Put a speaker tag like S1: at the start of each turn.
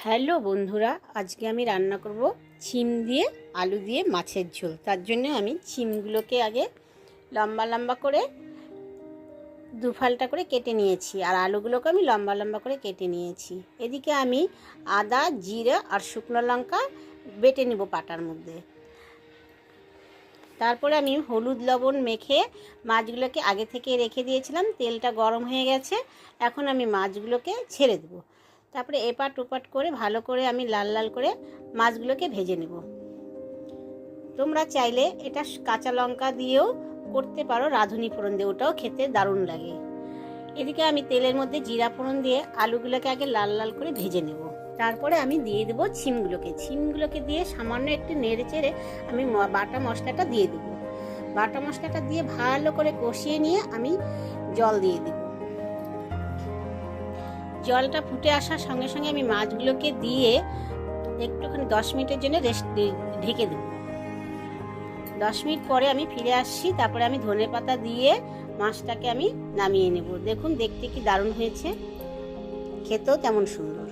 S1: Hello বন্ধুরা, আজকে আমি রান্না করব ছিম দিয়ে আলু দিয়ে মাছের ঝোল। তার জন্য আমি ছিমগুলোকে আগে লম্বা লম্বা করে দুফালটা করে কেটে নিয়েছি, আর আলুগুলোকে আমি লম্বা লম্বা করে কেটে নিয়েছি। এদিকে আমি আদা, জিরা আর শুকনো লঙ্কা বেটে নেব পাটার মধ্যে। তারপরে আমি হলুদ লবণ মেখে মাছগুলোকে আগে থেকে রেখে দিয়েছিলাম। তেলটা গরম হয়ে গেছে, এখন আমি মাছগুলোকে ছেড়ে দেবো। তারপরে এপাট ওপাট করে ভালো করে আমি লাল লাল করে মাছগুলোকে ভেজে নেব। তোমরা চাইলে এটা কাঁচা লঙ্কা দিয়েও করতে পারো, রাঁধুনি ফোড়ন দিয়ে, ওটাও খেতে দারুণ লাগে। এদিকে আমি তেলের মধ্যে জিরা ফোড়ন দিয়ে আলুগুলোকে আগে লাল লাল করে ভেজে নেব। তারপরে আমি দিয়ে দেবো ছিমগুলোকে দিয়ে সামান্য একটু নেড়ে চেড়ে আমি বাটা মশলাটা দিয়ে দেবো। বাটা মশলাটা দিয়ে ভালো করে কষিয়ে নিয়ে আমি জল দিয়ে দেবো। জলটা ফুটে আসার সঙ্গে সঙ্গে আমি মাছগুলোকে দিয়ে একটুখানি 10 মিনিটের জন্য ঢেকে দেবো। 10 মিনিট পরে আমি ফিরে আসছি। তারপরে আমি ধনেপাতা দিয়ে মাছটাকে আমি নামিয়ে নেব। দেখুন দেখতে কি দারুণ হয়েছে, খেতেও তেমন সুন্দর।